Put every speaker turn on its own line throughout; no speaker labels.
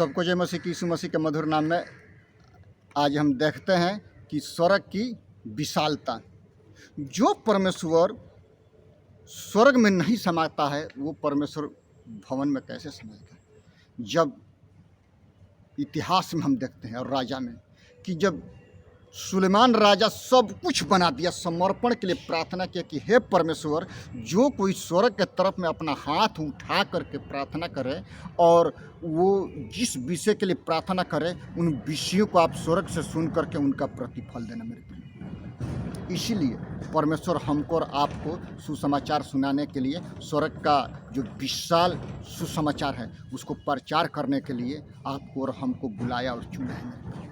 सबको जय मसीह की। यीशु मसीह के मधुर नाम में आज हम देखते हैं कि स्वर्ग की विशालता। जो परमेश्वर स्वर्ग में नहीं समाता है वो परमेश्वर भवन में कैसे समाएगा। जब इतिहास में हम देखते हैं और राजा में कि जब सुलेमान राजा सब कुछ बना दिया, समर्पण के लिए प्रार्थना किया कि हे परमेश्वर, जो कोई स्वर्ग के तरफ में अपना हाथ उठा करके प्रार्थना करे और वो जिस विषय के लिए प्रार्थना करे उन विषयों को आप स्वर्ग से सुन करके उनका प्रतिफल देना मेरे प्रिय। इसीलिए परमेश्वर हमको और आपको सुसमाचार सुनाने के लिए स्वर्ग का जो विशाल सुसमाचार है उसको प्रचार करने के लिए आपको और हमको बुलाया और चुना है मेरे प्रिय।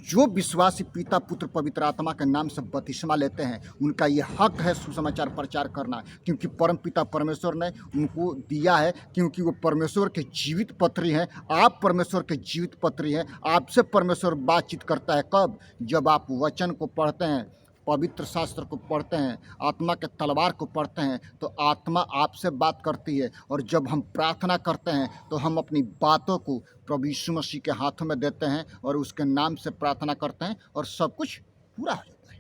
जो विश्वासी पिता पुत्र पवित्र आत्मा के नाम से बपतिस्मा लेते हैं उनका ये हक है सुसमाचार प्रचार करना, क्योंकि परम पिता परमेश्वर ने उनको दिया है, क्योंकि वो परमेश्वर के जीवित पत्री हैं। आप परमेश्वर के जीवित पत्री हैं। आपसे परमेश्वर बातचीत करता है कब? जब आप वचन को पढ़ते हैं, पवित्र शास्त्र को पढ़ते हैं, आत्मा के तलवार को पढ़ते हैं, तो आत्मा आपसे बात करती है। और जब हम प्रार्थना करते हैं तो हम अपनी बातों को प्रभु यीशु मसीह के हाथों में देते हैं और उसके नाम से प्रार्थना करते हैं और सब कुछ पूरा हो जाता है।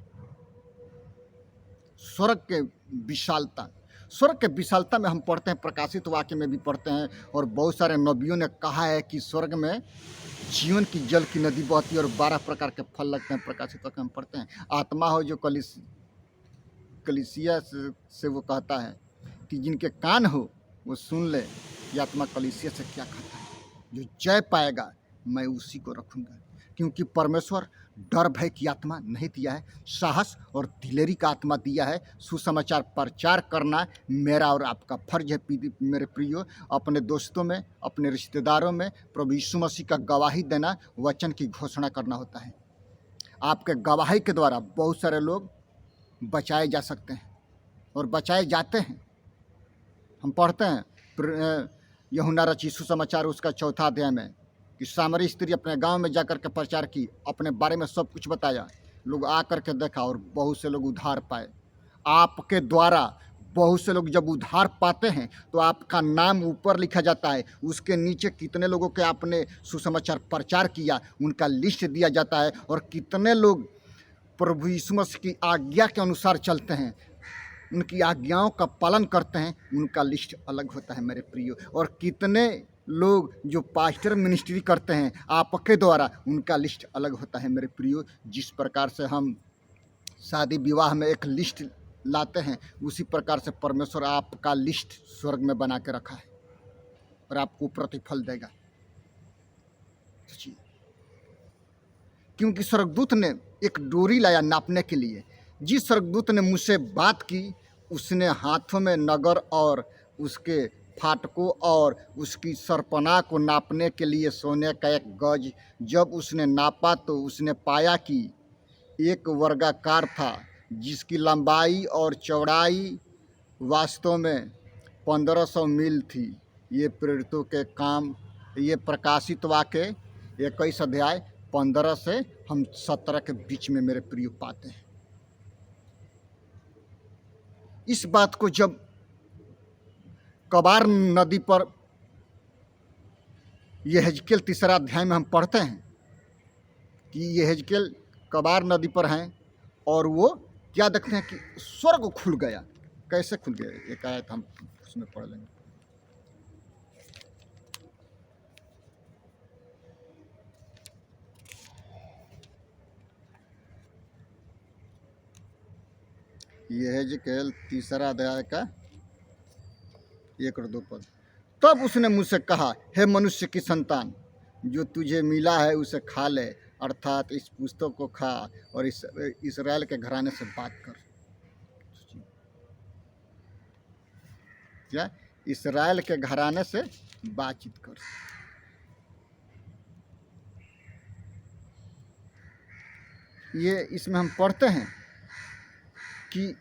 स्वर्ग के विशालता, स्वर्ग के विशालता में हम पढ़ते हैं, प्रकाशित वाक्य में भी पढ़ते हैं और बहुत सारे नबियों ने कहा है कि स्वर्ग में जीवन की जल की नदी बहती है और 12 प्रकार के फल लगते हैं। प्रकाशित वाक्य हम पढ़ते हैं। आत्मा हो जो कलीसिया से वो कहता है कि जिनके कान हो वो सुन ले कि आत्मा कलीसिया से क्या कहता है। जो जय पाएगा मैं उसी को रखूँगा, क्योंकि परमेश्वर डर भय की आत्मा नहीं दिया है, साहस और दिलेरी का आत्मा दिया है। सुसमाचार प्रचार करना मेरा और आपका फर्ज है मेरे प्रियो। अपने दोस्तों में, अपने रिश्तेदारों में प्रभु यीशु मसीह का गवाही देना, वचन की घोषणा करना होता है। आपके गवाही के द्वारा बहुत सारे लोग बचाए जा सकते हैं और बचाए जाते हैं। हम पढ़ते हैं यूहन्ना रचित सुसमाचार उसका 4 अध्याय में कि सामरी स्त्री अपने गांव में जाकर के प्रचार की, अपने बारे में सब कुछ बताया, लोग आकर के देखा और बहुत से लोग उद्धार पाए। आपके द्वारा बहुत से लोग जब उद्धार पाते हैं तो आपका नाम ऊपर लिखा जाता है, उसके नीचे कितने लोगों के आपने सुसमाचार प्रचार किया उनका लिस्ट दिया जाता है, और कितने लोग प्रभु यीशु मसीह की आज्ञा के अनुसार चलते हैं, उनकी आज्ञाओं का पालन करते हैं, उनका लिस्ट अलग होता है मेरे प्रियो। और कितने लोग जो पास्टर मिनिस्ट्री करते हैं आपके द्वारा, उनका लिस्ट अलग होता है मेरे प्रियो। जिस प्रकार से हम शादी विवाह में एक लिस्ट लाते हैं, उसी प्रकार से परमेश्वर आपका लिस्ट स्वर्ग में बना के रखा है और आपको प्रतिफल देगा। क्योंकि स्वर्गदूत ने एक डोरी लाया नापने के लिए। जिस स्वर्गदूत ने मुझसे बात की उसने हाथों में नगर और उसके फाटकों और उसकी सरपना को नापने के लिए सोने का एक गज जब उसने नापा तो उसने पाया कि एक वर्गाकार था, जिसकी लंबाई और चौड़ाई वास्तव में 1500 मील थी। ये प्रेरितों के काम, ये प्रकाशित वाक्य 21 अध्याय 15 से हम 17 के बीच में मेरे प्रिय पाते हैं। इस बात को जब कबार नदी पर यहेजकेल 3 अध्याय में हम पढ़ते हैं कि यहेजकेल कबार नदी पर हैं और वो क्या देखते हैं कि स्वर्ग खुल गया। कैसे खुल गया एक आयत हम उसमें पढ़ लेंगे। यहेजकेल 3 अध्याय का 1 और 2 पद। तब उसने मुझसे कहा, हे मनुष्य की संतान, जो तुझे मिला है उसे खा ले, अर्थात इस पुस्तक को खा और इस्राएल के घराने से बात कर। क्या? इस्राएल के घराने से बातचीत कर। ये इसमें हम पढ़ते हैं कि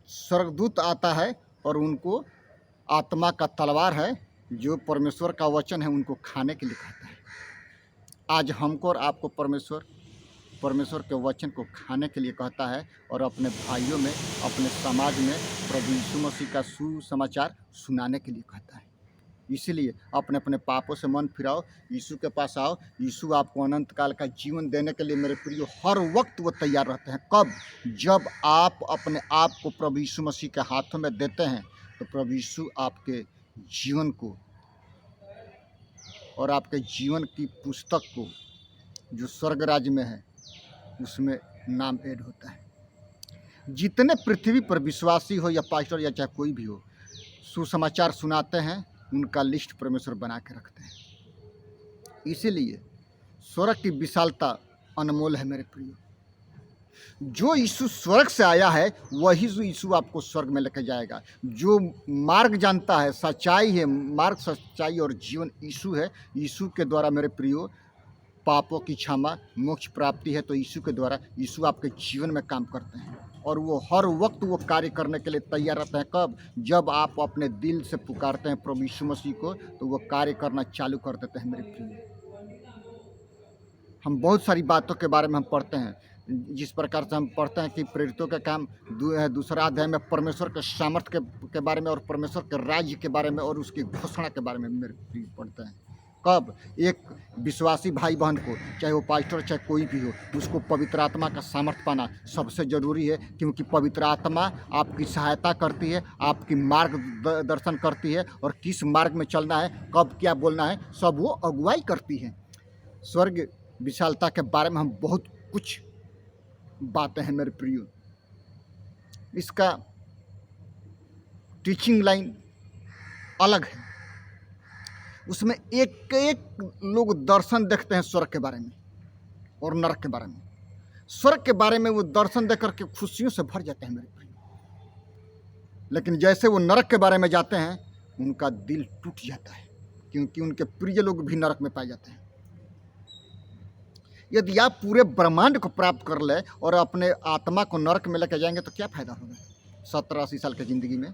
स्वर्गदूत आता है और उनको आत्मा का तलवार है जो परमेश्वर का वचन है उनको खाने के लिए कहता है। आज हमको और आपको परमेश्वर के वचन को खाने के लिए कहता है और अपने भाइयों में, अपने समाज में प्रभु यीशु मसीह का सुसमाचार सुनाने के लिए कहता है। इसीलिए अपने अपने पापों से मन फिराओ, यीशु के पास आओ। यीशु आपको अनंत काल का जीवन देने के लिए मेरे प्रियो हर वक्त वो तैयार रहते हैं। कब? जब आप अपने आप को प्रभु यीशु मसीह के हाथों में देते हैं तो प्रभु यीशु आपके जीवन को और आपके जीवन की पुस्तक को जो स्वर्ग राज्य में है उसमें नाम ऐड होता है। जितने पृथ्वी पर विश्वासी हो या पास्टर या चाहे कोई भी हो, सुसमाचार सुनाते हैं, उनका लिस्ट परमेश्वर बना के रखते हैं। इसीलिए स्वर्ग की विशालता अनमोल है मेरे प्रियो। जो यीशु स्वर्ग से आया है वही यीशु आपको स्वर्ग में लेकर जाएगा। जो मार्ग जानता है, सच्चाई है, मार्ग, सच्चाई और जीवन यीशु है। यीशु के द्वारा मेरे प्रियो पापों की क्षमा, मोक्ष प्राप्ति है। तो यीशु के द्वारा यीशु आपके जीवन में काम करते हैं और वो हर वक्त वो कार्य करने के लिए तैयार रहते हैं। कब? जब आप अपने दिल से पुकारते हैं प्रभु यीशु मसीह को तो वो कार्य करना चालू कर देते हैं मेरे प्रिय। हम बहुत सारी बातों के बारे में हम पढ़ते हैं, जिस प्रकार से हम पढ़ते हैं कि प्रेरितों का काम दूसरा अध्याय में परमेश्वर के सामर्थ्य के बारे में और परमेश्वर के राज्य के बारे में और उसकी घोषणा के बारे में मेरे प्रिय पढ़ते हैं। कब? एक विश्वासी भाई बहन को, चाहे वो पास्टर चाहे कोई भी हो, उसको पवित्र आत्मा का सामर्थ्य पाना सबसे ज़रूरी है। क्योंकि पवित्र आत्मा आपकी सहायता करती है, आपकी मार्गदर्शन करती है और किस मार्ग में चलना है, कब क्या बोलना है, सब वो अगुवाई करती है। स्वर्ग विशालता के बारे में हम बहुत कुछ बातें हैं मेरे प्रियो। इसका टीचिंग लाइन अलग है। उसमें एक एक लोग दर्शन देखते हैं स्वर्ग के बारे में और नरक के बारे में। स्वर्ग के बारे में वो दर्शन देख करके खुशियों से भर जाते हैं मेरे प्रिय। लेकिन जैसे वो नरक के बारे में जाते हैं उनका दिल टूट जाता है, क्योंकि उनके प्रिय लोग भी नरक में पाए जाते हैं। यदि आप पूरे ब्रह्मांड को प्राप्त कर ले और अपने आत्मा को नरक में लेकर जाएंगे तो क्या फायदा होगा 70-80 साल की जिंदगी में।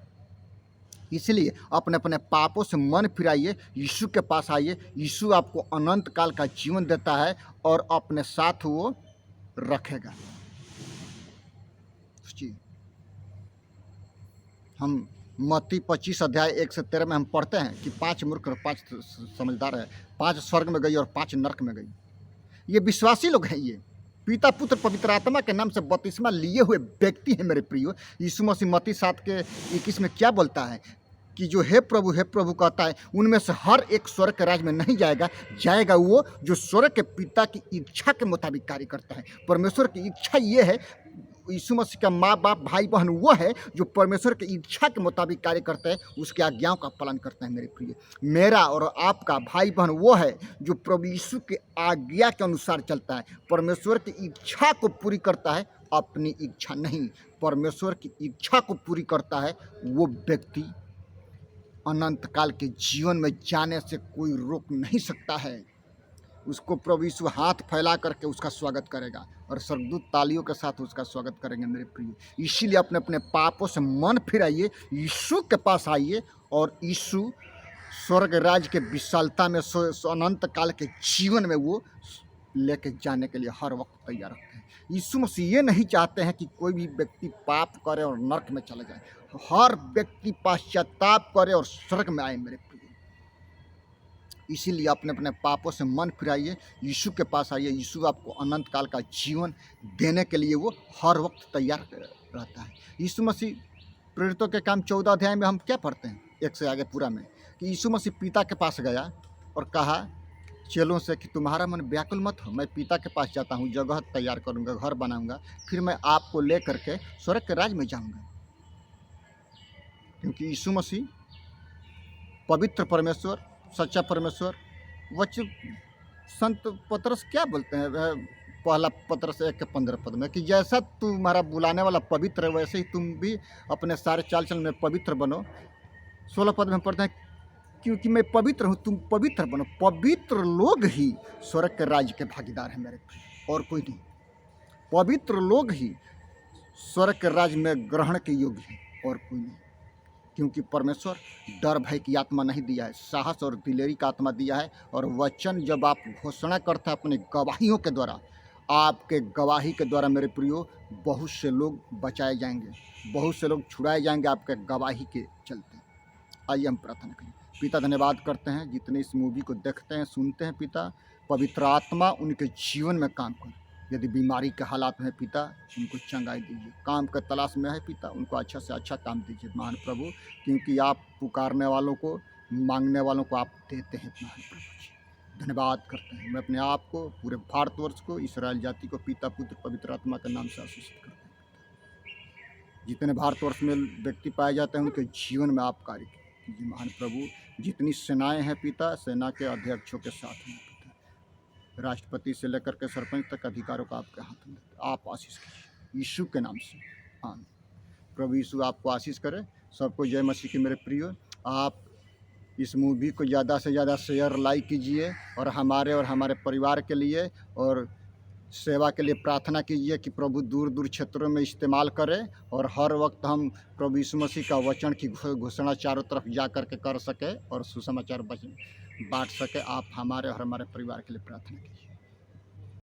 इसलिए अपने अपने पापों से मन फिराइए, यीशु के पास आइए। यीशु आपको अनंत काल का जीवन देता है और अपने साथ वो रखेगा। हम मत्ती 25 अध्याय 1 से 13 में हम पढ़ते हैं कि 5 मूर्ख और 5 समझदार है, 5 स्वर्ग में गई और 5 नरक में गई। ये विश्वासी लोग हैं। ये पिता पुत्र पवित्र आत्मा के नाम से बपतिस्मा लिए हुए व्यक्ति हैं मेरे प्रियो। यीशु मसीह मत्ती 7:21 में क्या बोलता है कि जो हे प्रभु कहता है, उनमें से हर एक स्वर्ग के राज्य में नहीं जाएगा वो जो स्वर्ग के पिता की इच्छा के मुताबिक कार्य करता है। परमेश्वर की इच्छा ये है, यीशु मसीह का माँ बाप भाई बहन वो है जो परमेश्वर की इच्छा के मुताबिक कार्य करते हैं, उसके आज्ञाओं का पालन करते हैं मेरे प्रिय। मेरा और आपका भाई बहन वो है जो प्रभु यीशु के आज्ञा के अनुसार चलता है, परमेश्वर की इच्छा को पूरी करता है, अपनी इच्छा नहीं। परमेश्वर की इच्छा को पूरी करता है वो व्यक्ति अनंत काल के जीवन में जाने से कोई रोक नहीं सकता है। उसको प्रभु यीशु हाथ फैला करके उसका स्वागत करेगा और स्वर्गदूत तालियों के साथ उसका स्वागत करेंगे मेरे प्रिय। इसीलिए अपने अपने पापों से मन फिराइए, यीशु के पास आइए और यीशु स्वर्ग राज्य के विशालता में अनंत काल के जीवन में वो लेके जाने के लिए हर वक्त तैयार रहते हैं। यीशु मसीह ये नहीं चाहते हैं कि कोई भी व्यक्ति पाप करे और नरक में चला जाए। हर व्यक्ति पश्चाताप करे और स्वर्ग में आए मेरे प्रिय। इसीलिए अपने अपने पापों से मन फिराइए, यीशु के पास आइए। यीशु आपको अनंत काल का जीवन देने के लिए वो हर वक्त तैयार रहता है। यीशु मसीह प्रेरितों के काम 14 अध्याय में हम क्या पढ़ते हैं 1 से आगे पूरा में, कि यीशु मसीह पिता के पास गया और कहा चेलों से कि तुम्हारा मन व्याकुल मत हो, मैं पिता के पास जाता हूँ, जगह तैयार करूँगा, घर बनाऊँगा, फिर मैं आपको ले करके स्वर्ग के राज्य में जाऊँगा। क्योंकि यीशु मसीह पवित्र परमेश्वर, सच्चा परमेश्वर। वचन संत पतरस क्या बोलते हैं पहला पतरस 1:15 पद में, कि जैसा तुम्हारा बुलाने वाला पवित्र है वैसे ही तुम भी अपने सारे चाल चलन में पवित्र बनो। 16 पद में पढ़ते हैं क्योंकि मैं पवित्र हूँ तुम पवित्र बनो। पवित्र लोग ही स्वर्ग के राज्य के भागीदार हैं मेरे, और कोई नहीं। पवित्र लोग ही स्वर्ग के राज्य में ग्रहण के योग्य हैं, और कोई नहीं। क्योंकि परमेश्वर डर भय की आत्मा नहीं दिया है, साहस और दिलेरी का आत्मा दिया है। और वचन जब आप घोषणा करते हैं अपने गवाहियों के द्वारा, आपके गवाही के द्वारा मेरे प्रियो, बहुत से लोग बचाए जाएंगे, बहुत से लोग छुड़ाए जाएंगे आपके गवाही के चलते। आइए हम प्रार्थना करें। पिता धन्यवाद करते हैं जितने इस मूवी को देखते हैं, सुनते हैं पिता, पवित्र आत्मा उनके जीवन में काम करे। यदि बीमारी के हालात में है पिता, उनको चंगाई दीजिए। काम के तलाश में है पिता, उनको अच्छा से अच्छा काम दीजिए महान प्रभु, क्योंकि आप पुकारने वालों को, मांगने वालों को आप देते हैं महान प्रभु जी। धन्यवाद करते हैं। मैं अपने आप को, पूरे भारतवर्ष को, इसराइल जाति को पिता, पुत्र, पवित्र आत्मा के नाम से आशीषित करते हैं। जितने भारतवर्ष में व्यक्ति पाए जाते हैं उनके जीवन में आप कार्य कीजिए महान प्रभु। जितनी सेनाएं हैं पिता, सेना के अध्यक्षों के साथ में पिता, राष्ट्रपति से लेकर के सरपंच तक अधिकारों का आपके हाथ में, आप आशीष कीजिए यीशु के नाम से, आमीन। प्रभु यीशु आपको आशीष करे। सबको जय मसीह की मेरे प्रियो। आप इस मूवी को ज़्यादा से ज़्यादा शेयर, लाइक कीजिए और हमारे परिवार के लिए और सेवा के लिए प्रार्थना कीजिए कि प्रभु दूर दूर क्षेत्रों में इस्तेमाल करें और हर वक्त हम प्रभु यीशु मसीह का वचन की घोषणा चारों तरफ जा कर के कर सके और सुसमाचार बांट सके। आप हमारे और हमारे परिवार के लिए प्रार्थना कीजिए।